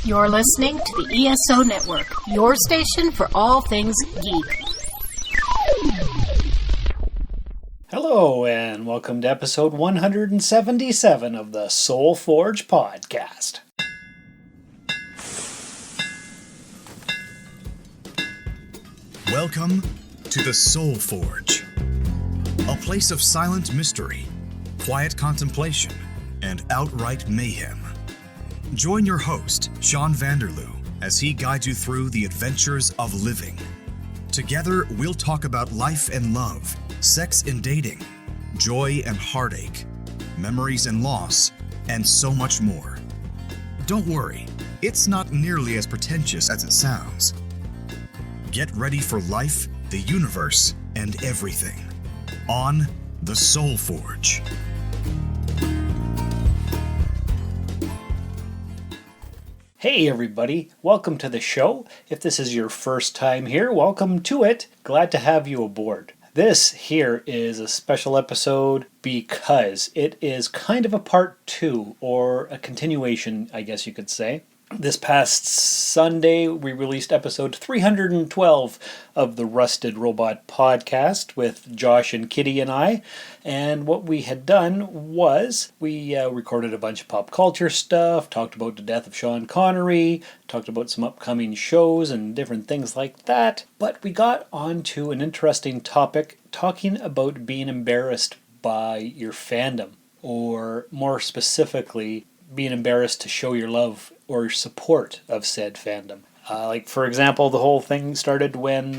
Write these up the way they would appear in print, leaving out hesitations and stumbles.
You're listening to the ESO Network, your station for all things geek. Hello, and welcome to episode 177 of the Soul Forge podcast. Welcome to the Soul Forge, a place of silent mystery, quiet contemplation, and outright mayhem. Join your host, Sean Vanderloo, as he guides you through the adventures of living. Together, we'll talk about life and love, sex and dating, joy and heartache, memories and loss, and so much more. Don't worry, it's not nearly as pretentious as it sounds. Get ready for life, the universe, and everything on the Soul Forge. Hey everybody, welcome to the show. If this is your first time here, welcome to it. Glad to have you aboard. This here is a special episode because it is kind of a part two, or a continuation, I guess you could say. This past Sunday, we released episode 312 of the Rusted Robot podcast with Josh and Kitty and I. And what we had done was we recorded a bunch of pop culture stuff, talked about the death of Sean Connery, talked about some upcoming shows and different things like that. But we got onto an interesting topic, talking about being embarrassed by your fandom, or more specifically, being embarrassed to show your love or your support of said fandom. Like, for example, the whole thing started when,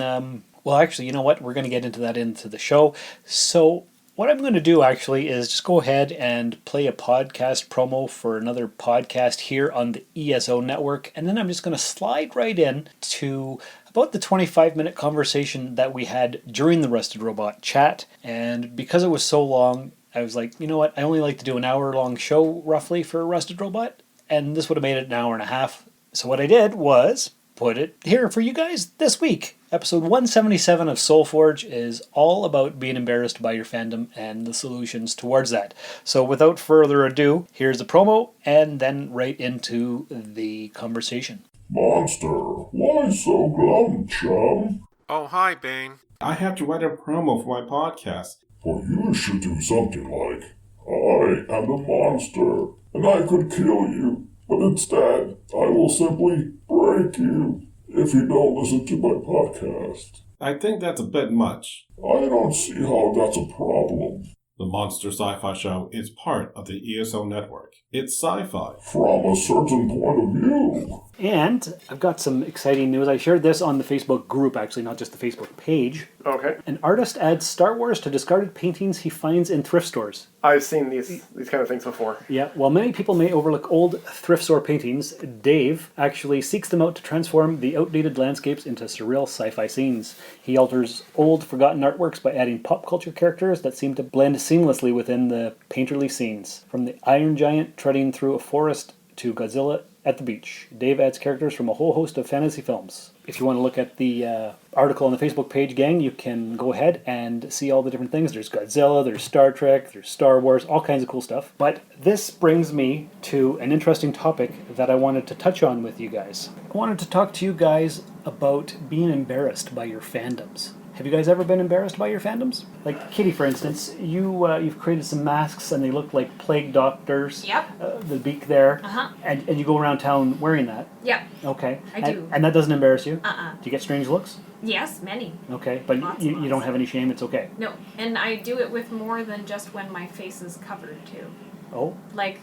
well, actually, you know what? We're going to get into that into the show. So what I'm going to do, actually, is just go ahead and play a podcast promo for another podcast here on the ESO network, and then I'm just going to slide right in to about the 25-minute conversation that we had during the Rusted Robot chat. And because it was so long, I was like, you know what, I only like to do an hour-long show, roughly, for Rusted Robot, and this would have made it an hour and a half. So what I did was put it here for you guys this week. Episode 177 of Soul Forge is all about being embarrassed by your fandom and the solutions towards that. So without further ado, here's the promo, and then right into the conversation. Monster, why so glum, chum? Oh, hi, Bane. I have to write a promo for my podcast. Well, you should do something like, I am the monster, and I could kill you, but instead, I will simply break you if you don't listen to my podcast. I think that's a bit much. I don't see how that's a problem. The Monster Sci-Fi Show is part of the ESO network. It's sci-fi. From a certain point of view. And I've got some exciting news. I shared this on the Facebook group, actually, not just the Facebook page. Okay. An artist adds Star Wars to discarded paintings he finds in thrift stores. I've seen these kind of things before. Yeah, while many people may overlook old thrift store paintings, Dave actually seeks them out to transform the outdated landscapes into surreal sci-fi scenes. He alters old, forgotten artworks by adding pop culture characters that seem to blend seamlessly within the painterly scenes. From the Iron Giant treading through a forest to Godzilla at the beach, Dave adds characters from a whole host of fantasy films. If you want to look at the article on the Facebook page, gang, you can go ahead and see all the different things. There's Godzilla, there's Star Trek, there's Star Wars, all kinds of cool stuff. But this brings me to an interesting topic that I wanted to touch on with you guys. I wanted to talk to you guys about being embarrassed by your fandoms. Have you guys ever been embarrassed by your fandoms? Like Kitty, for instance, you've created some masks and they look like plague doctors. Yep. The beak there. Uh-huh. And you go around town wearing that. Yep. Okay. I do. And that doesn't embarrass you? Uh-uh. Do you get strange looks? Yes, many. Okay, but Lots you and don't lots. have any shame, it's okay. No, and I do it with more than just when my face is covered, too. Oh? Like,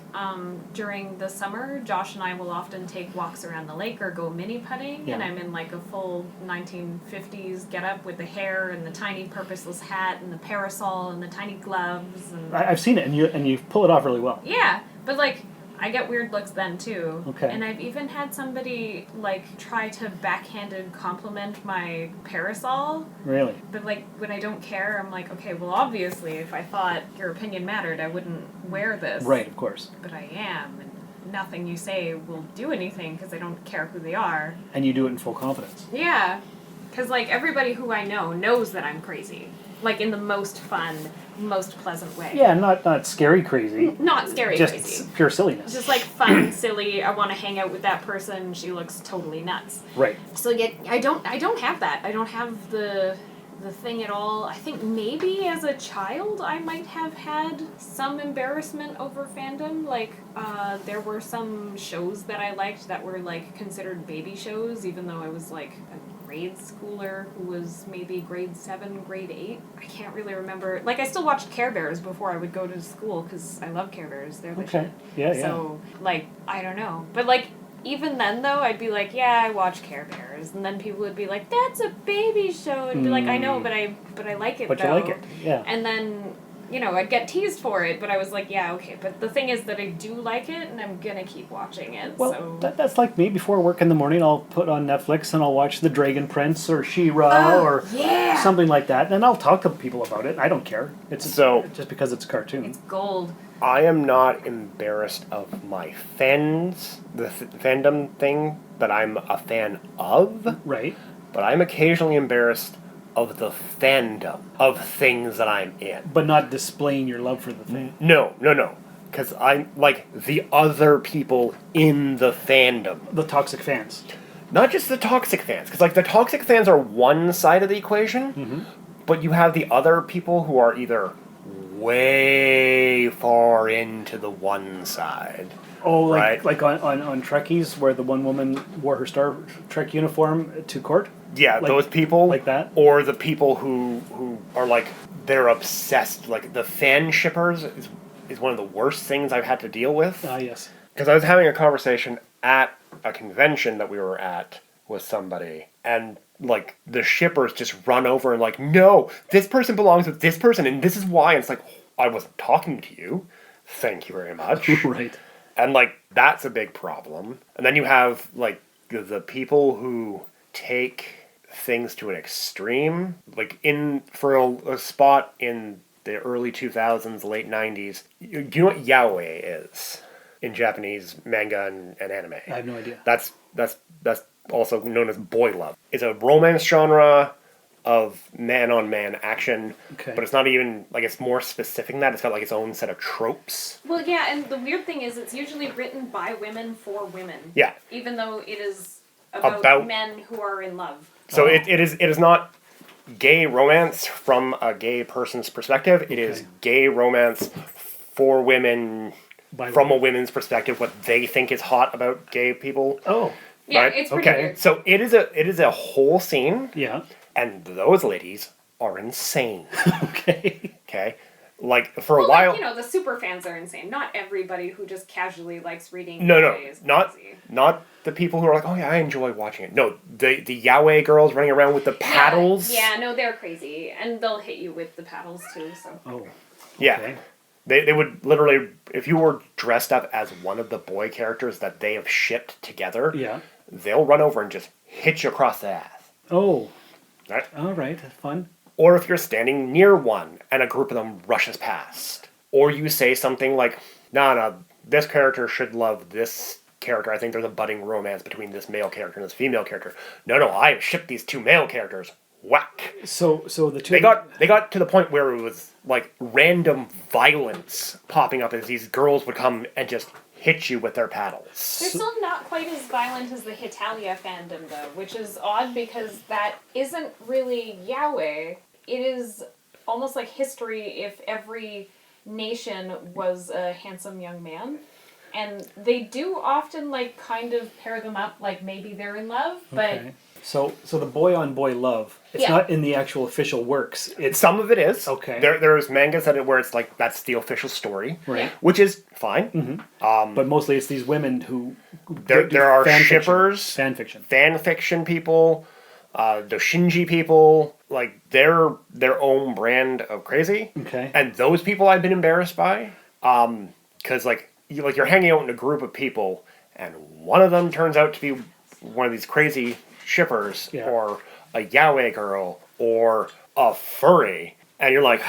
during the summer, Josh and I will often take walks around the lake or go mini-putting, and I'm in, like, a full 1950s get-up with the hair and the tiny purposeless hat and the parasol and the tiny gloves. And I've seen it, and you pull it off really well. yeah, but, like, I get weird looks then, too. Okay. And I've even had somebody, like, try to backhanded compliment my parasol. Really? But, like, when I don't care, I'm like, okay, well, obviously, if I thought your opinion mattered, I wouldn't wear this. Right, of course. But I am, and nothing you say will do anything because I don't care who they are. And you do it in full confidence. Yeah. Because, like, everybody who I know knows that I'm crazy. like in the most fun, most pleasant way. Yeah, not scary crazy. Not scary Just crazy. pure silliness. Just like fun, silly. I want to hang out with that person. She looks totally nuts. Right. So yet I don't have that. I don't have the thing at all. I think maybe as a child I might have had some embarrassment over fandom. Like there were some shows that I liked that were like considered baby shows, even though I was like a grade schooler who was maybe grade 7, grade 8. I can't really remember. Like I still watched Care Bears before I would go to school because I love Care Bears. They're the shit. Yeah. So like I don't know, but like. Even then, though, I'd be like, yeah, I watch Care Bears. And then people would be like, that's a baby show. And be like, I know, but I like it, But though. you like it, yeah. And then, you know, I'd get teased for it, but I was like, yeah, okay. But the thing is that I do like it, and I'm going to keep watching it. Well, So. that's like me. Before work in the morning, I'll put on Netflix and I'll watch The Dragon Prince or She-Ra or something like that. And I'll talk to people about it. I don't care. It's just because it's a cartoon. It's gold. I am not embarrassed of my fandom thing that I'm a fan of. Right. But I'm occasionally embarrassed of the fandom of things that I'm in. But not displaying your love for the thing. No. Because I'm like the other people in the fandom. The toxic fans. Not just the toxic fans. Because like the toxic fans are one side of the equation. But you have the other people who are either way far into the one side. Oh, like on Trekkies, where the one woman wore her Star Trek uniform to court? Yeah, those people. Like that? Or the people who are like, they're obsessed. Like, the fan shippers is one of the worst things I've had to deal with. Ah, yes. Because I was having a conversation at a convention that we were at with somebody, and like the shippers just run over and like, no, this person belongs with this person and this is why. And it's like, I wasn't talking to you, thank you very much. Right. And like that's a big problem. And then you have like the people who take things to an extreme, like for a spot in the early 2000s, late 90s. Do you know what yaoi is in Japanese manga and anime? I have no idea. That's also known as boy love. It's a romance genre of man-on-man action, but it's not even, like, it's more specific than that. It's got, like, its own set of tropes. Well, yeah, and the weird thing is it's usually written by women for women. Yeah. Even though it is about men who are in love. So it is not gay romance from a gay person's perspective. It is gay romance for women from a women's perspective, what they think is hot about gay people. Oh. Yeah, right? it's pretty weird. So it is a whole scene. Yeah. And those ladies are insane. Okay. Like for a well, while, like, you know, the super fans are insane. Not everybody who just casually likes reading. No, is not crazy. not the people who are like, oh yeah, I enjoy watching it. No, the yaoi girls running around with the paddles. Yeah, no, they're crazy, and they'll hit you with the paddles too. So. Oh. Okay. Yeah. They would literally, if you were dressed up as one of the boy characters that they have shipped together, they'll run over and just hit you across the ass. Oh. Right? All right. Fun. Or if you're standing near one and a group of them rushes past. Or you say something like, no, this character should love this character. I think there's a budding romance between this male character and this female character. No, I have shipped these two male characters. Whack. So the two... They got to the point where it was like random violence popping up as these girls would come and just hit you with their paddles. They're still not quite as violent as the Hitalia fandom, though, which is odd because that isn't really yaoi. It is almost like history if every nation was a handsome young man. And they do often, like, kind of pair them up, like maybe they're in love, but... Okay. So the boy-on-boy love, it's not in the actual official works. Some of it is. Okay. There's mangas where it's like, that's the official story. Right. Which is fine. Mm-hmm. But mostly it's these women who... There are shippers. Fan fiction. Fan fiction people. Doshinji people. Like, they're their own brand of crazy. Okay. And those people I've been embarrassed by. Because, you're hanging out in a group of people, and one of them turns out to be one of these crazy shippers, or a yaoi girl, or a furry, and you're like...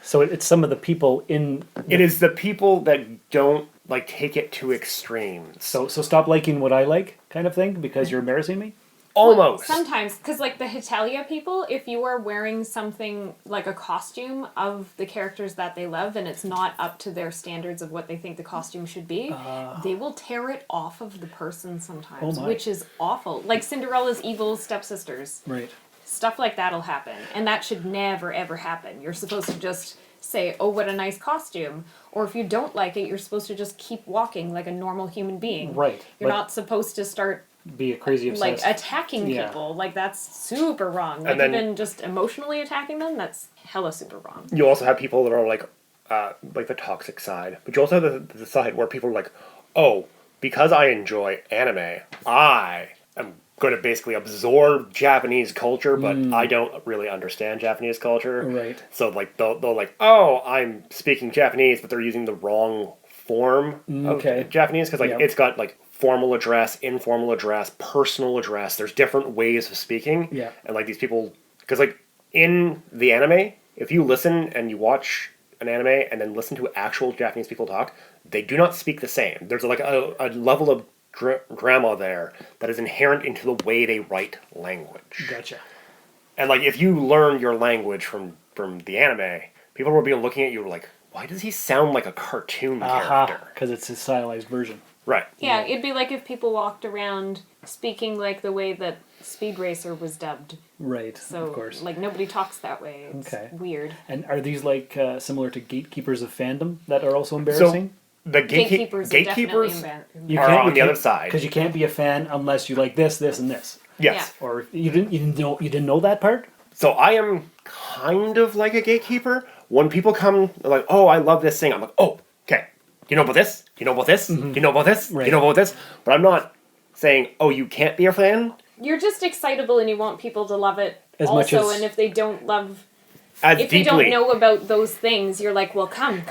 So it's some of the people in... It is the people that don't, take it to extremes. So stop liking what I like, kind of thing, because you're embarrassing me? Almost. Sometimes, because like the Hitalia people, if you are wearing something like a costume of the characters that they love and it's not up to their standards of what they think the costume should be, they will tear it off of the person sometimes, which is awful. Like Cinderella's evil stepsisters. Right. Stuff like that'll happen. And that should never, ever happen. You're supposed to just say, oh, what a nice costume. Or if you don't like it, you're supposed to just keep walking like a normal human being. Right. You're not supposed to start be a crazy obsessed. like attacking people. Like that's super wrong. Like even just emotionally attacking them, that's hella super wrong. You also have people that are like the toxic side, but you also have the side where people are like, oh, because I enjoy anime, I am going to basically absorb Japanese culture, but I don't really understand Japanese culture. Right. So like they'll like, oh, I'm speaking Japanese, but they're using the wrong form of Japanese because like it's got like formal address, informal address, personal address. There's different ways of speaking. Yeah. And like these people, because like in the anime, if you listen and you watch an anime and then listen to actual Japanese people talk, they do not speak the same. There's like a level of grammar there that is inherent into the way they write language. Gotcha. And like if you learn your language from the anime, people will be looking at you like, why does he sound like a cartoon character? Because it's a stylized version. Right. Yeah, it'd be like if people walked around speaking like the way that Speed Racer was dubbed. Right, so, of course. Like, nobody talks that way. It's weird. And are these, like, similar to gatekeepers of fandom that are also embarrassing? So, the gatekeepers are on the other side. Because you can't be a fan unless you like this, this, and this. Yes. Yeah. Or you didn't know that part? So I am kind of like a gatekeeper. When people come, they're like, oh, I love this thing. I'm like, oh, okay. You know about this? You know about this? You know about this? Right. You know about this? But I'm not saying, oh, you can't be a fan. You're just excitable and you want people to love it as also. Much as, and if they don't love, as if deeply. they don't know about those things, you're like, well, come.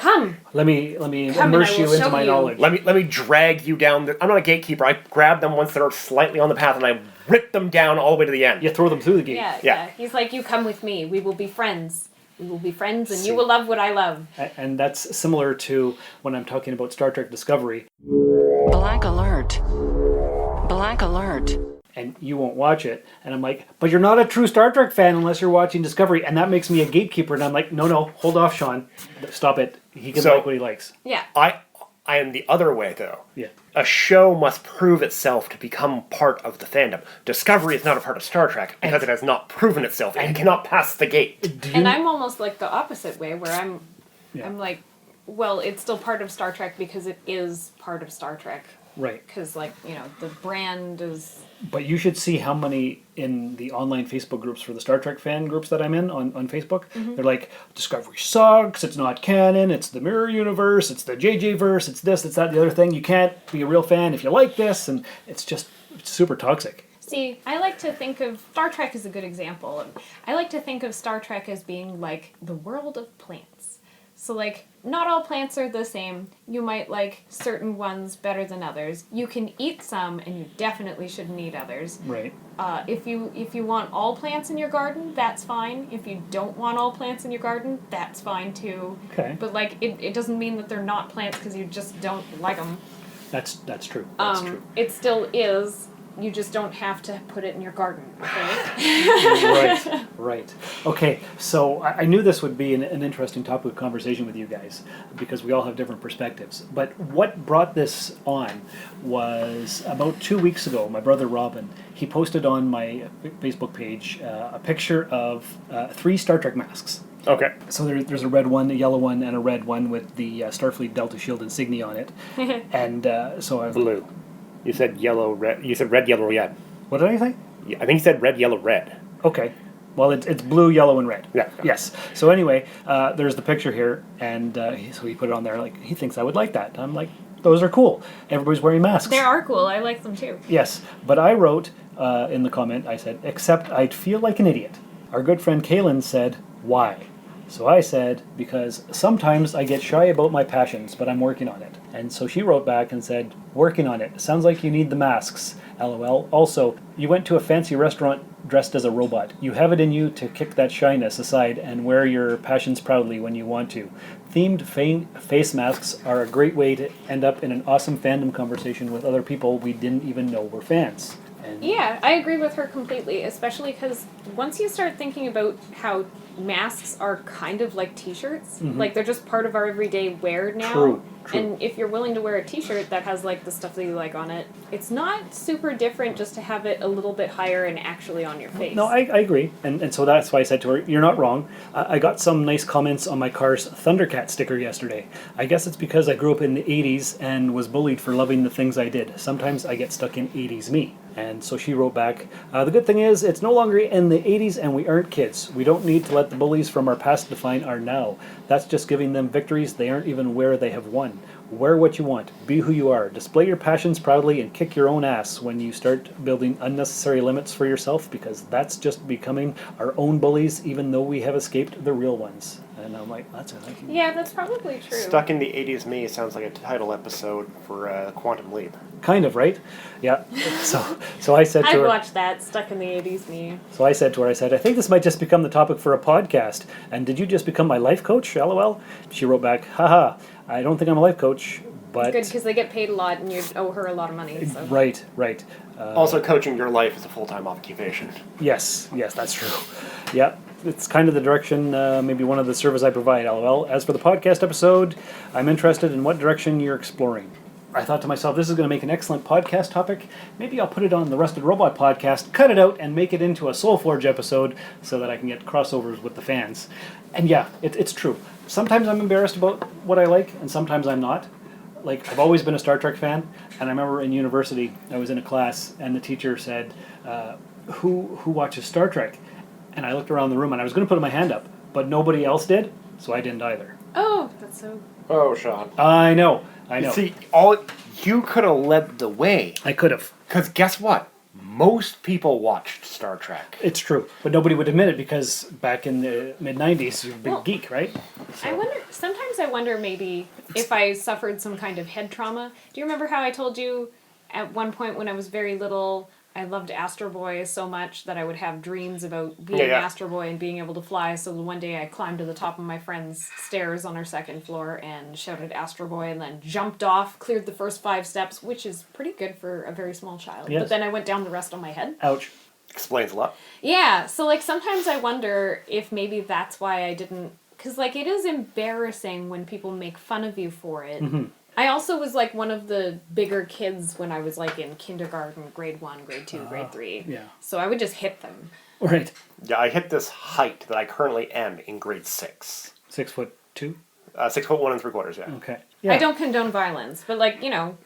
Let me immerse you into my knowledge. Let me drag you down. I'm not a gatekeeper. I grab them once they're slightly on the path and I rip them down all the way to the end. You throw them through the gate. Yeah. He's like, you come with me. We will be friends. We will be friends, and you will love what I love. And that's similar to when I'm talking about Star Trek Discovery. Black alert. Black alert. And you won't watch it. And I'm like, but you're not a true Star Trek fan unless you're watching Discovery. And that makes me a gatekeeper. And I'm like, no, hold off, Sean. Stop it. He can like what he likes. Yeah. I am the other way, though. Yeah. A show must prove itself to become part of the fandom. Discovery is not a part of Star Trek because it has not proven itself and cannot pass the gate. And I'm almost like the opposite way, where I'm like, well, it's still part of Star Trek because it is part of Star Trek. Right. Because, like, you know, the brand is... But you should see how many in the online Facebook groups for the Star Trek fan groups that I'm in on Facebook. They're like, Discovery sucks, it's not canon, it's the mirror universe, it's the JJ-verse, it's this, it's that, the other thing. You can't be a real fan if you like this, and it's super toxic. See, I like to think of... Star Trek is a good example. I like to think of Star Trek as being like the world of plants. So, like, not all plants are the same. You might like certain ones better than others. You can eat some, and you definitely shouldn't eat others. Right. If you want all plants in your garden, that's fine. If you don't want all plants in your garden, that's fine too. Okay. But, like, it doesn't mean that they're not plants because you just don't like them. That's true. That's true. It still is. You just don't have to put it in your garden, okay? Right. Okay, so I knew this would be an interesting topic of conversation with you guys because we all have different perspectives. But what brought this on was about 2 weeks ago, my brother Robin, he posted on my Facebook page a picture of 3 Star Trek masks. Okay. So there's a red one, a yellow one, and a red one with the Starfleet Delta Shield insignia on it. And so I... Blue. You said yellow, red. You said red, yellow, red. What did I say? Yeah, I think you said red, yellow, red. Okay. Well, it's blue, yellow, and red. Yeah. Yes. So anyway, there's the picture here, and so he put it on there. Like, he thinks I would like that. I'm like, those are cool. Everybody's wearing masks. They are cool. I like them too. Yes, but I wrote in the comment, I said, except I'd feel like an idiot. Our good friend Kaylin said, why? So I said, because sometimes I get shy about my passions, but I'm working on it. And so she wrote back and said, working on it. Sounds like you need the masks. LOL. Also, you went to a fancy restaurant dressed as a robot. You have it in you to kick that shyness aside and wear your passions proudly when you want to. Themed face masks are a great way to end up in an awesome fandom conversation with other people we didn't even know were fans. And Yeah, I agree with her completely, especially because once you start thinking about how masks are kind of like t-shirts, like they're just part of our everyday wear now. True. And if you're willing to wear a t-shirt that has like the stuff that you like on it, it's not super different just to have it a little bit higher and actually on your face. No, I agree. And so that's why I said to her, you're not wrong. I got some nice comments on my car's Thundercat sticker yesterday. I guess it's because I grew up in the 80s and was bullied for loving the things I did. Sometimes I get stuck in 80s me. And so she wrote back, the good thing is it's no longer in the 80s and we aren't kids. We don't need to let the bullies from our past define our now. That's just giving them victories they aren't even aware they have won. Wear what you want. Be who you are. Display your passions proudly and kick your own ass when you start building unnecessary limits for yourself, because that's just becoming our own bullies even though we have escaped the real ones. And I'm like, that's it. Yeah, that's probably true. Stuck in the 80s me sounds like a title episode for Quantum Leap. Kind of, right? Yeah. So I said to I'd her... watch that, Stuck in the 80s me. So I said to her, I think this might just become the topic for a podcast. And did you just become my life coach? LOL. She wrote back, haha, I don't think I'm a life coach, but... Good, because they get paid a lot and you owe her a lot of money. So. Right. Also, coaching your life is a full-time occupation. Yes, that's true. Yeah, it's kind of the direction, maybe one of the service I provide, LOL. As for the podcast episode, I'm interested in what direction you're exploring. I thought to myself, this is going to make an excellent podcast topic. Maybe I'll put it on the Rusted Robot podcast, cut it out, and make it into a Soul Forge episode so that I can get crossovers with the fans. And yeah, it's true. Sometimes I'm embarrassed about what I like, and sometimes I'm not. Like, I've always been a Star Trek fan, and I remember in university, I was in a class, and the teacher said, who watches Star Trek? And I looked around the room, and I was going to put my hand up, but nobody else did, so I didn't either. Oh, that's so... Oh, Sean. I know. See, you could have led the way. I could have. Because guess what? Most people watched Star Trek. It's true, but nobody would admit it because back in the mid-90s, you were a big geek, right? So. Sometimes I wonder maybe if I suffered some kind of head trauma. Do you remember how I told you at one point when I was very little, I loved Astro Boy so much that I would have dreams about being Astro Boy and being able to fly. So one day I climbed to the top of my friend's stairs on our second floor and shouted Astro Boy and then jumped off, cleared the first 5 steps, which is pretty good for a very small child. Yes. But then I went down the rest on my head. Ouch. Explains a lot. Yeah, so like sometimes I wonder if maybe that's why I didn't... Because like it is embarrassing when people make fun of you for it. Mm-hmm. I also was like one of the bigger kids when I was like in kindergarten, grade 1, grade 2, grade 3. Yeah. So I would just hit them. Right. Yeah, I hit this height that I currently am in grade 6. 6'2"? 6 foot 1 3/4, yeah. Okay. Yeah. I don't condone violence, but like, you know,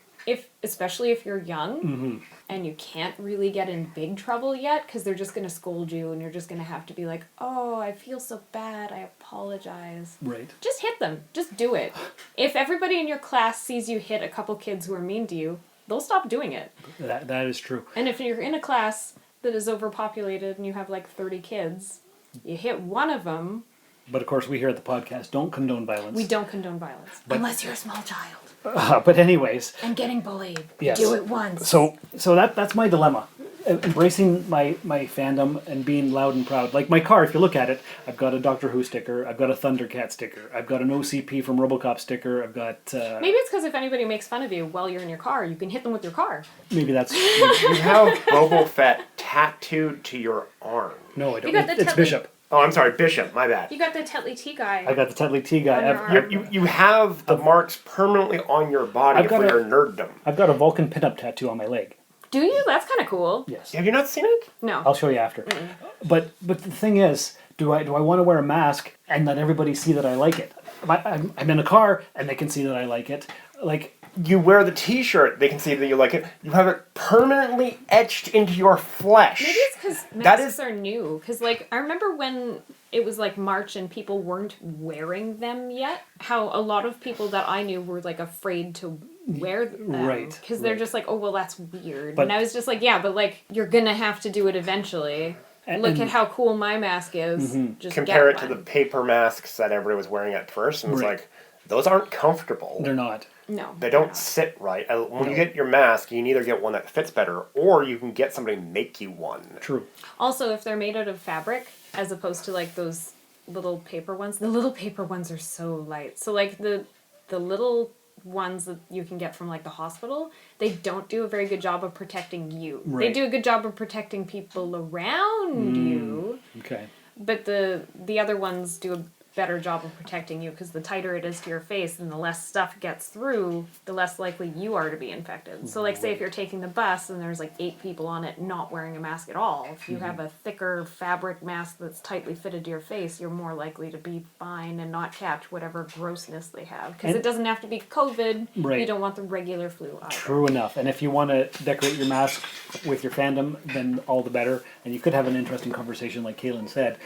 especially if you're young and you can't really get in big trouble yet because they're just going to scold you and you're just going to have to be like, oh, I feel so bad, I apologize. Right. Just hit them. Just do it. If everybody in your class sees you hit a couple kids who are mean to you, they'll stop doing it. That is true. And if you're in a class that is overpopulated and you have like 30 kids, you hit one of them. But of course, we here at the podcast don't condone violence. We don't condone violence. Unless you're a small child. But anyways. And getting bullied. Yes. Do it once. So that's my dilemma. Embracing my fandom and being loud and proud. Like my car, if you look at it, I've got a Doctor Who sticker, I've got a Thundercat sticker, I've got an OCP from RoboCop sticker, I've got... Maybe it's because if anybody makes fun of you while you're in your car, you can hit them with your car. Maybe that's... You have Boba Fett tattooed to your arm. No, I don't. It's Bishop. Oh, I'm sorry, Bishop, my bad. You got the Tetley Tea guy. I got the Tetley Tea guy. On your arm. You have the marks permanently on your body for your nerddom. I've got a Vulcan pinup tattoo on my leg. Do you? That's kind of cool. Yes. Have you not seen it? No. I'll show you after. Mm-mm. But the thing is, do I want to wear a mask and let everybody see that I like it? I'm in a car and they can see that I like it. Like, you wear the t-shirt, they can see that you like it. You have it permanently etched into your flesh. Maybe it's because masks are new. Because, like, I remember when it was, like, March and people weren't wearing them yet, how a lot of people that I knew were, like, afraid to wear them. Right. Because they're just like, oh, well, that's weird. And I was just like, yeah, but, like, you're going to have to do it eventually. Look at how cool my mask is. Mm-hmm. Just compare it to the paper masks that everybody was wearing at first, and it's like, those aren't comfortable. They're not. No. They don't sit right. When you get your mask, you can either get one that fits better, or you can get somebody to make you one. True. Also, if they're made out of fabric, as opposed to, like, those little paper ones, the little paper ones are so light. So, like, the little ones that you can get from like the hospital, they don't do a very good job of protecting you. Right. They do a good job of protecting people around you. Okay. But the other ones do a better job of protecting you, because the tighter it is to your face and the less stuff gets through, the less likely you are to be infected. So like say if you're taking the bus and there's like 8 people on it not wearing a mask at all, if you have a thicker fabric mask that's tightly fitted to your face, you're more likely to be fine and not catch whatever grossness they have. Because it doesn't have to be COVID. Right. You don't want the regular flu either. True enough. And if you want to decorate your mask with your fandom, then all the better. And you could have an interesting conversation like Kaylin said.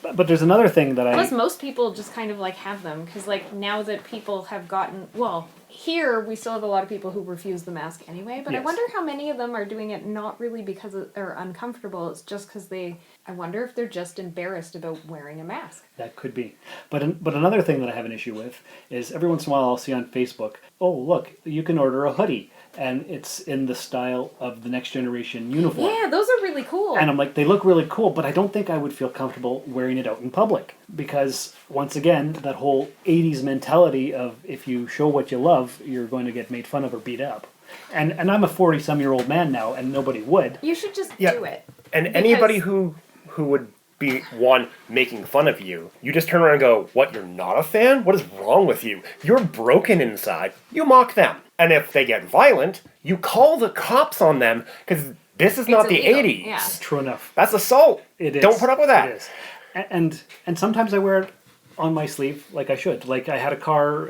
But there's another thing that Plus, most people just kind of like have them, because like now that people have gotten, well, here we still have a lot of people who refuse the mask anyway, but Yes. I wonder how many of them are doing it not really because they're uncomfortable, it's just because I wonder if they're just embarrassed about wearing a mask. That could be. But another thing that I have an issue with is every once in a while I'll see on Facebook, oh, look, you can order a hoodie. And it's in the style of the Next Generation uniform. Yeah, those are really cool. And I'm like, they look really cool, but I don't think I would feel comfortable wearing it out in public. Because, once again, that whole 80s mentality of if you show what you love, you're going to get made fun of or beat up. And I'm a 40-some-year-old man now, and nobody would. You should just Yeah. do it. And Because- anybody who would be one making fun of you, you just turn around and go, what, you're not a fan? What is wrong with you? You're broken inside. You mock them. And if they get violent, you call the cops on them, because this is not the illegal, 80s. yeah. True enough. That's assault. It is. Don't put up with that. It is. And sometimes I wear it on my sleeve like I should. Like I had a car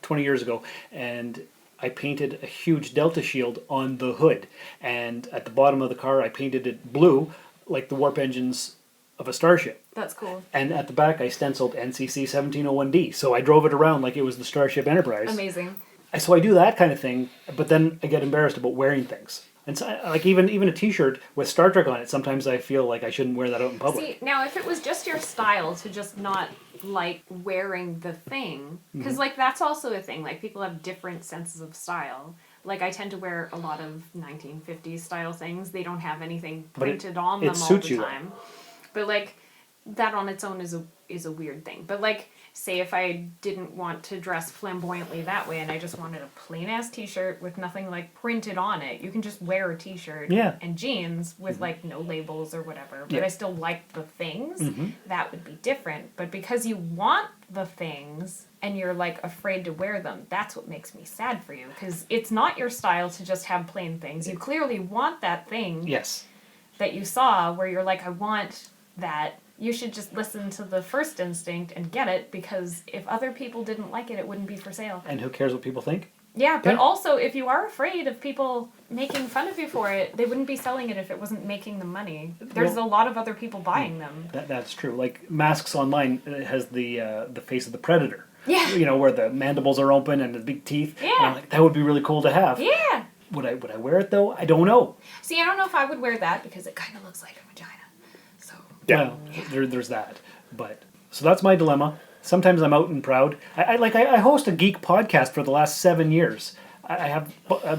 20 years ago, and I painted a huge Delta shield on the hood. And at the bottom of the car, I painted it blue, like the warp engines of a starship. That's cool. And at the back, I stenciled NCC 1701D. So I drove it around like it was the Starship Enterprise. Amazing. So I do that kind of thing, but then I get embarrassed about wearing things. And so, like even a T-shirt with Star Trek on it, sometimes I feel like I shouldn't wear that out in public. See, now if it was just your style to just not like wearing the thing, because like that's also a thing, like people have different senses of style. Like I tend to wear a lot of 1950s style things. They don't have anything But printed on them all suits the you, though. time. But like that on its own is a weird thing. But like say if I didn't want to dress flamboyantly that way and I just wanted a plain ass t-shirt with nothing like printed on it, you can just wear a t-shirt Yeah. and jeans with like no labels or whatever. But Yeah. I still like the things. That would be different. But because you want the things and you're like afraid to wear them, that's what makes me sad for you, because it's not your style to just have plain things. You clearly want that thing Yes. that you saw where you're like, I want that. You should just listen to the first instinct and get it, because if other people didn't like it, it wouldn't be for sale. And who cares what people think? Yeah, but Yeah. also if you are afraid of people making fun of you for it, they wouldn't be selling it if it wasn't making them money. There's a lot of other people buying them. That's true. Like masks online, it has the face of the predator. Yeah. You know, where the mandibles are open and the big teeth. Yeah. And I'm like, that would be really cool to have. Yeah. Would I wear it though? I don't know. See, I don't know if I would wear that because it kind of looks like a vagina. So Yeah. Well, there's that. But so that's my dilemma. Sometimes I'm out and proud. I host a geek podcast for the last 7 years. I have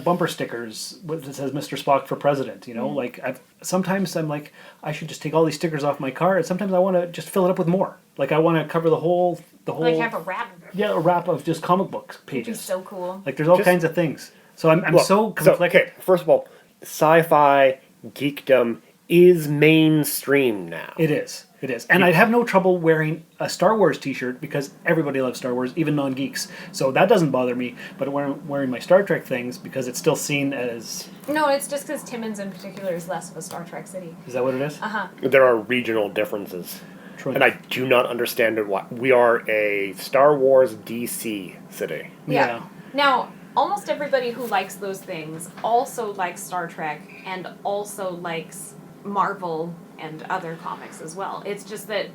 bumper stickers that says Mr. Spock for President. You know, like sometimes I'm like, I should just take all these stickers off my car, and sometimes I want to just fill it up with more. Like I want to cover the whole. like have a wrap. Yeah, a wrap of just comic book Would be pages. so cool. Like there's all Just- kinds of things. So I'm so conflicted. okay, first of all, sci-fi geekdom is mainstream now. It is. It is. And I'd have no trouble wearing a Star Wars t-shirt because everybody loves Star Wars, even non-geeks. So that doesn't bother me. But wearing my Star Trek things because it's still seen as... No, it's just because Timmins in particular is less of a Star Trek city. Is that what it is? Uh-huh. There are regional differences. True. And I do not understand why. We are a Star Wars DC city. Yeah. Now, almost everybody who likes those things also likes Star Trek and also likes Marvel and other comics as well. It's just that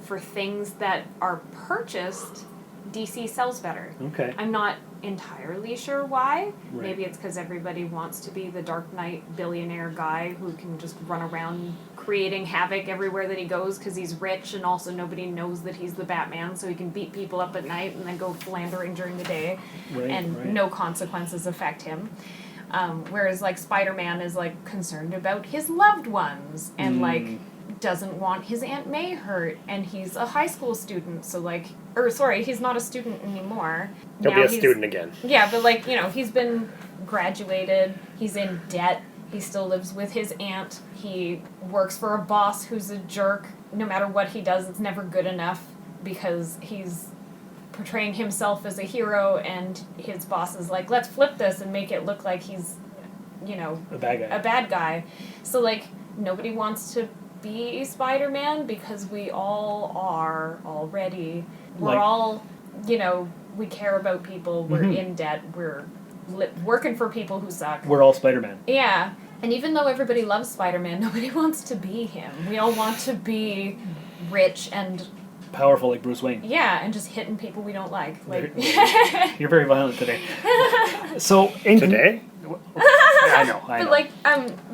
for things that are purchased, DC sells better. Okay. I'm not entirely sure why. Right. Maybe it's because everybody wants to be the Dark Knight billionaire guy who can just run around creating havoc everywhere that he goes because he's rich, and also nobody knows that he's the Batman, so he can beat people up at night and then go philandering during the day, Right, and right. no consequences affect him. Whereas like Spider-Man is like concerned about his loved ones and like doesn't want his Aunt May hurt, and he's a high school student, so he's not a student anymore. He'll be a student again. Yeah, but he's been graduated, he's in debt, he still lives with his aunt, he works for a boss who's a jerk. No matter what he does, it's never good enough because he's portraying himself as a hero, and his boss is like, let's flip this and make it look like he's, a bad guy. So, nobody wants to be Spider-Man because we all are already. We're all, we care about people, we're in debt, we're working for people who suck. We're all Spider-Man. Yeah. And even though everybody loves Spider-Man, nobody wants to be him. We all want to be rich and powerful like Bruce Wayne. Yeah, and just hitting people we don't like. You're very violent today. So today? I know.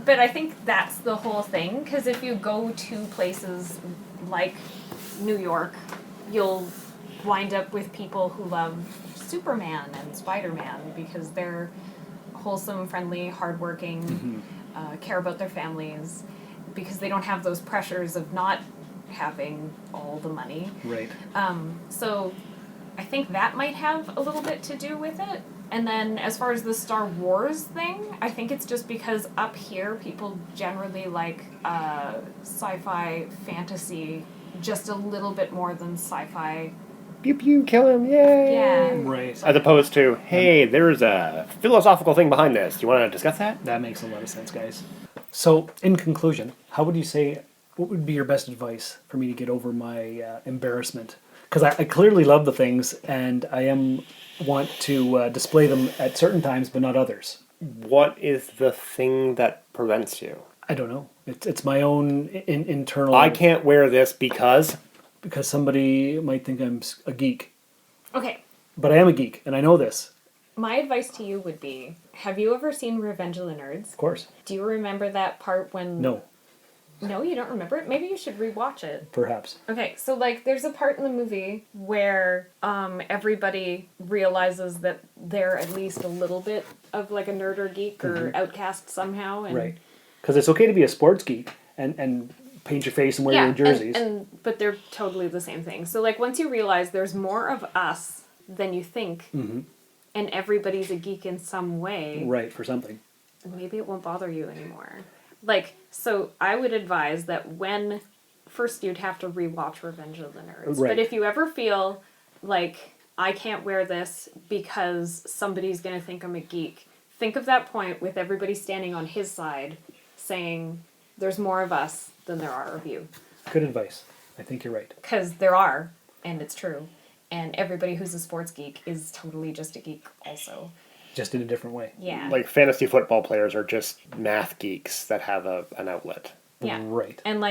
But I think that's the whole thing, because if you go to places like New York, you'll wind up with people who love Superman and Spider-Man because they're wholesome, friendly, hardworking, care about their families, because they don't have those pressures of not having all the money. Right. So I think that might have a little bit to do with it. And then as far as the Star Wars thing, I think it's just because up here people generally like sci-fi fantasy just a little bit more than sci-fi. Pew pew, kill him, yay! Yeah. Right. As opposed to, hey, there's a philosophical thing behind this. Do you want to discuss that? That makes a lot of sense, guys. So, in conclusion, what would be your best advice for me to get over my embarrassment? Because I clearly love the things, and I want to display them at certain times, but not others. What is the thing that prevents you? I don't know. It's my own internal... I can't wear this because somebody might think I'm a geek. Okay. But I am a geek, and I know this. My advice to you would be, have you ever seen Revenge of the Nerds? Of course. Do you remember that part when... No. No, you don't remember it? Maybe you should rewatch it. Perhaps. Okay, so there's a part in the movie where everybody realizes that they're at least a little bit of a nerd or geek or outcast somehow. And right. Because it's okay to be a sports geek and paint your face and wear your jerseys. But they're totally the same thing. So once you realize there's more of us than you think, and everybody's a geek in some way. Right, for something. Maybe it won't bother you anymore. So I would advise that first you'd have to rewatch Revenge of the Nerds. Right. But if you ever feel like, I can't wear this because somebody's going to think I'm a geek, think of that point with everybody standing on his side saying, there's more of us than there are of you. Good advice. I think you're right. Because there are, and it's true. And everybody who's a sports geek is totally just a geek also. Just in a different way. Yeah. Fantasy football players are just math geeks that have an outlet. Yeah. Right. And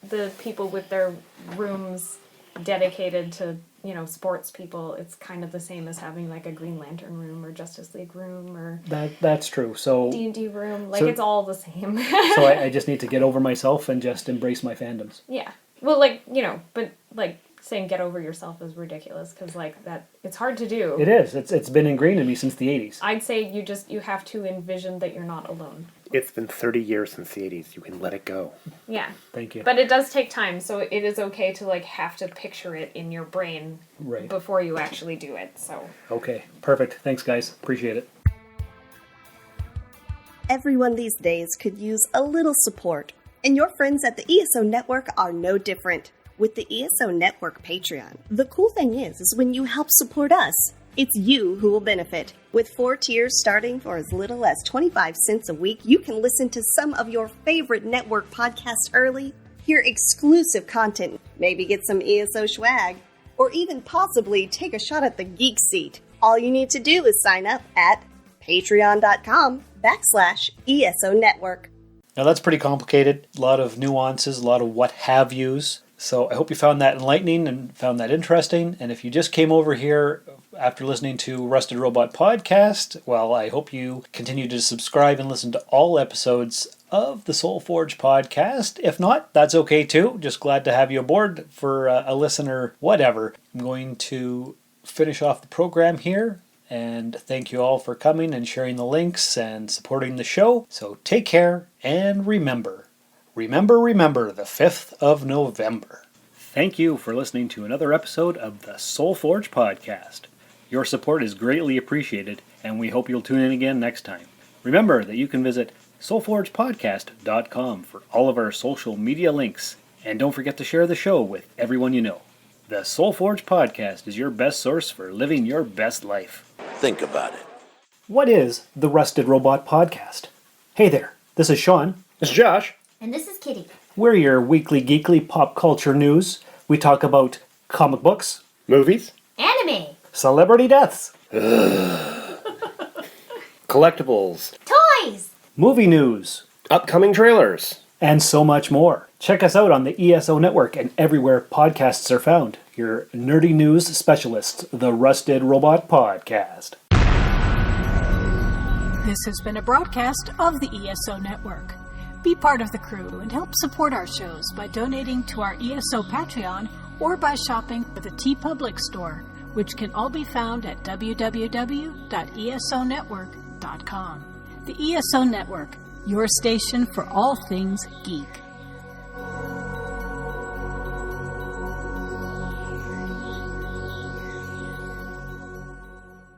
the people with their rooms dedicated to, sports people, it's kind of the same as having a Green Lantern room or Justice League room or that's true. So D&D room. It's all the same. So I just need to get over myself and just embrace my fandoms. Yeah. Well, but saying get over yourself is ridiculous because that it's hard to do. It is. It's been ingrained in me since the 80s. I'd say you have to envision that you're not alone. It's been 30 years since the 80s. You can let it go. Yeah. Thank you. But it does take time, so it is okay to have to picture it in your brain before you actually do it. So. Okay. Perfect. Thanks, guys. Appreciate it. Everyone these days could use a little support, and your friends at the ESO Network are no different. With the ESO Network Patreon, the cool thing is when you help support us, it's you who will benefit. With 4 tiers starting for as little as 25 cents a week, you can listen to some of your favorite network podcasts early, hear exclusive content, maybe get some ESO swag, or even possibly take a shot at the geek seat. All you need to do is sign up at patreon.com/ESO Network. Now that's pretty complicated. A lot of nuances, a lot of what have yous. So I hope you found that enlightening and found that interesting. And if you just came over here after listening to Rusted Robot Podcast, well, I hope you continue to subscribe and listen to all episodes of the Soul Forge podcast. If not, that's okay too. Just glad to have you aboard for a listener, whatever. I'm going to finish off the program here. And thank you all for coming and sharing the links and supporting the show. So take care and remember, Remember, the 5th of November. Thank you for listening to another episode of the Soul Forge podcast. Your support is greatly appreciated, and we hope you'll tune in again next time. Remember that you can visit soulforgepodcast.com for all of our social media links, and don't forget to share the show with everyone you know. The Soul Forge podcast is your best source for living your best life. Think about it. What is the Rusted Robot Podcast? Hey there, this is Sean. This is Josh. And this is Kitty. We're your weekly geekly pop culture news. We talk about comic books, movies, anime, celebrity deaths, collectibles, toys, movie news, upcoming trailers, and so much more. Check us out on the ESO Network and everywhere podcasts are found. Your nerdy news specialists, the Rusted Robot Podcast. This has been a broadcast of the ESO Network. Be part of the crew and help support our shows by donating to our ESO Patreon or by shopping at the TeePublic store, which can all be found at www.esonetwork.com. The ESO Network, your station for all things geek.